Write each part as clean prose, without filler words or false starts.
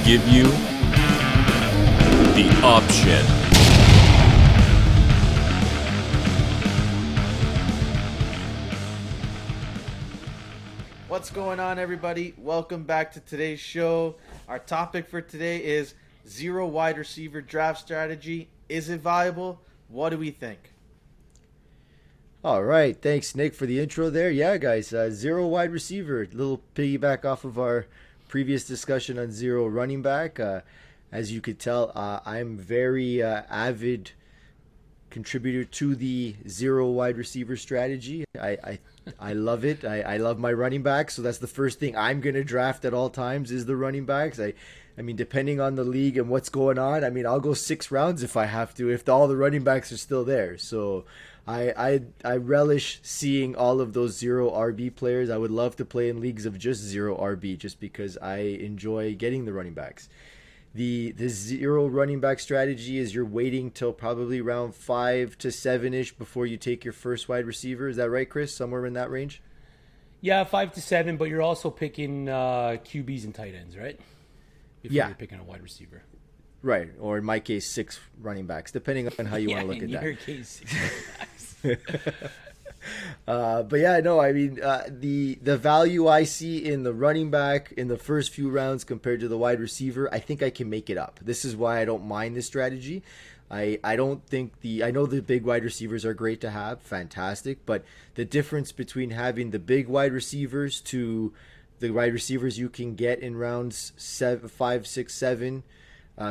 give you the option. What's going on, everybody? Welcome back to today's show. Our topic for today is zero wide receiver draft strategy. Is it viable? What do we think? All right. Thanks, Nick, for the intro there. Yeah, guys, zero wide receiver. A little piggyback off of our previous discussion on zero running back. As you could tell, I'm very avid contributor to the zero wide receiver strategy. I love it. I love my running backs, so that's the first thing I'm going to draft at all times is the running backs. I mean, depending on the league and what's going on, I mean, I'll go 6 rounds if I have to, if all the running backs are still there. So I relish seeing all of those zero RB players. I would love to play in leagues of just zero RB just because I enjoy getting the running backs. The zero running back strategy is you're waiting till probably round 5 to 7-ish before you take your first wide receiver. Is that right, Chris? Somewhere in that range? Yeah, 5 to 7, but you're also picking QBs and tight ends, right? Before you're picking a wide receiver. Right, or in my case, 6 running backs, depending on how you want to look at that. In your case, 6 running backs. But yeah, no, I mean, the value I see in the running back in the first few rounds compared to the wide receiver, I think I can make it up. This is why I don't mind this strategy. I don't think I know the big wide receivers are great to have, fantastic, but the difference between having the big wide receivers to the wide receivers you can get in rounds 5, 6, 7,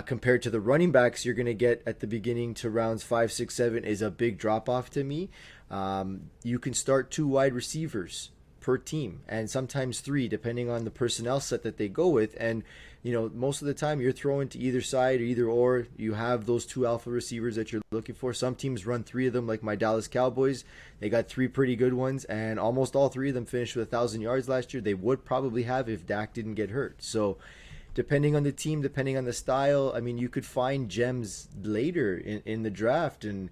compared to the running backs you're going to get at the beginning to rounds 5, 6, 7 is a big drop off to me. You can start 2 wide receivers per team and sometimes 3 depending on the personnel set that they go with. And, you know, most of the time you're throwing to either side or either or. You have those 2 alpha receivers that you're looking for. Some teams run 3 of them, like my Dallas Cowboys. They got 3 pretty good ones and almost all 3 of them finished with 1,000 yards last year. They would probably have if Dak didn't get hurt. So depending on the team, depending on the style, I mean, you could find gems later in the draft. And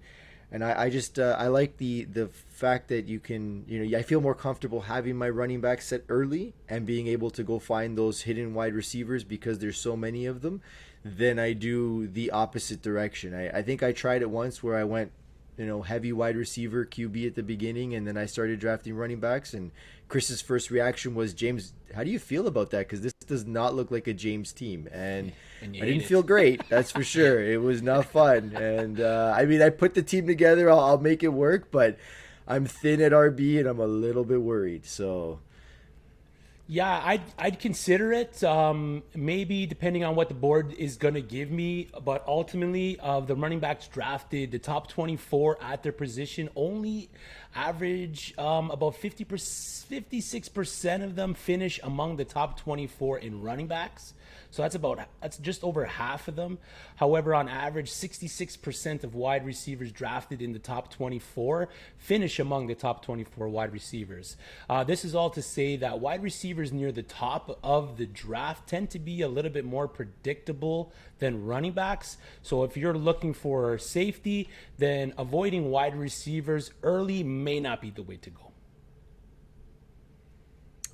I just I like the fact that you can, you know, I feel more comfortable having my running back set early and being able to go find those hidden wide receivers because there's so many of them than I do the opposite direction. I think I tried it once where I went, you know, heavy wide receiver QB at the beginning and then I started drafting running backs and Chris's first reaction was, James, how do you feel about that? Because this does not look like a James team. And I didn't feel great, that's for sure. It was not fun. And I mean, I put the team together. I'll make it work, but I'm thin at RB and I'm a little bit worried. So Yeah, I'd consider it. Maybe depending on what the board is going to give me. But ultimately, the running backs drafted, the top 24 at their position, only average about 56% of them finish among the top 24 in running backs. So that's just over half of them. However, on average, 66% of wide receivers drafted in the top 24 finish among the top 24 wide receivers. This is all to say that wide receivers near the top of the draft tend to be a little bit more predictable than running backs. So if you're looking for safety, then avoiding wide receivers early may not be the way to go.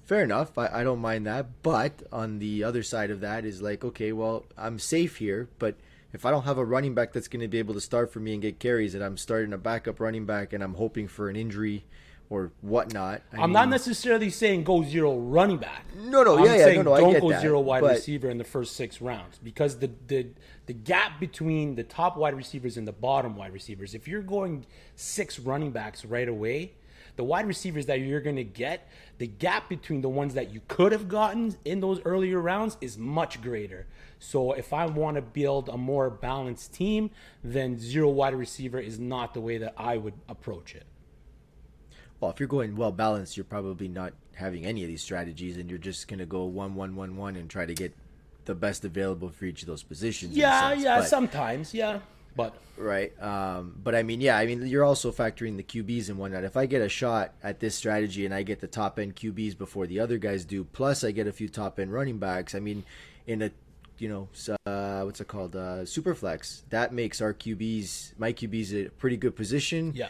fair enough. I don't mind that. But on the other side of that is like, okay, well, I'm safe here. But if I don't have a running back that's going to be able to start for me and get carries, and I'm starting a backup running back and I'm hoping for an injury or whatnot. I'm not necessarily saying go zero running back. No, I'm saying I don't get go that, zero wide but receiver in the first 6 rounds because the gap between the top wide receivers and the bottom wide receivers, if you're going 6 running backs right away, the wide receivers that you're going to get, the gap between the ones that you could have gotten in those earlier rounds is much greater. So if I want to build a more balanced team, then zero wide receiver is not the way that I would approach it. Well, if you're going well balanced, you're probably not having any of these strategies, and you're just going to go 1-1-1-1 and try to get the best available for each of those positions. Sometimes, yeah. But right, but I mean, you're also factoring the QBs and whatnot. If I get a shot at this strategy and I get the top end QBs before the other guys do, plus I get a few top end running backs, I mean, in a what's it called, super flex, that makes my QBs a pretty good position. Yeah.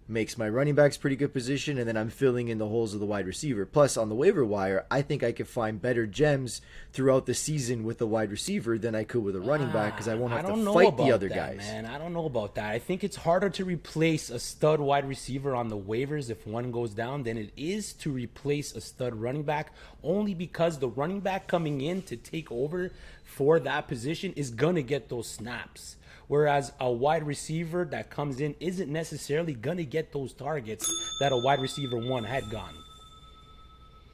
makes my running backs pretty good position, and then I'm filling in the holes of the wide receiver. Plus, on the waiver wire, I think I could find better gems throughout the season with a wide receiver than I could with a running back because I won't have to fight the other guys. Man, I don't know about that. I think it's harder to replace a stud wide receiver on the waivers if one goes down than it is to replace a stud running back, only because the running back coming in to take over for that position is going to get those snaps. Whereas a wide receiver that comes in isn't necessarily going to get those targets that a wide receiver one had gone.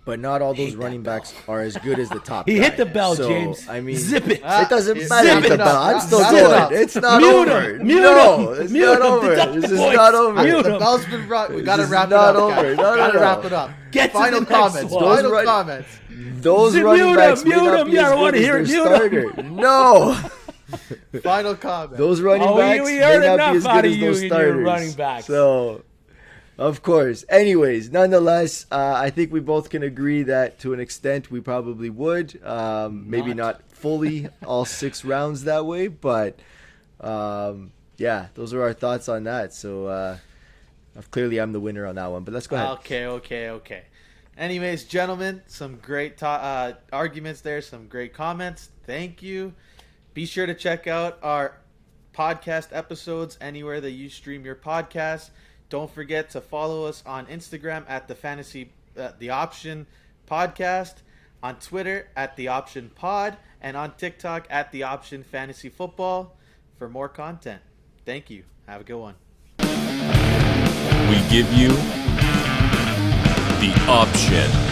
But not all those running backs are as good as the top He guy. hit the bell, So, James. I mean, Zip it. it doesn't Zip matter. it Hit the up. bell. I'm still Zip it up. going. It's not Mute over. him. Mute No, him. it's Mute not him. over. Deduct This the is points. not over. Mute The him. bell's been brought. We This gotta is wrap it not up, over. guys. No, no, Gotta no. wrap it up. Get to Final the next comments. one. Final Those comments. Those running backs may mute not him. be Yeah, I as wanna good hear as it. their Mute starter. No. Final comments. Those running Oh, backs we may heard not enough be as out good of as you those and your starters. running backs. So, of course. Anyways, nonetheless, I think we both can agree that to an extent we probably would. Maybe not fully all 6 rounds that way, but yeah, those are our thoughts on that. So clearly I'm the winner on that one, but let's go ahead. Okay. Anyways, gentlemen, some great arguments there, some great comments. Thank you. Be sure to check out our podcast episodes anywhere that you stream your podcast. Don't forget to follow us on Instagram at the Option Podcast, on Twitter at the Option Pod, and on TikTok at the Option Fantasy Football for more content. Thank you. Have a good one. We give you the option.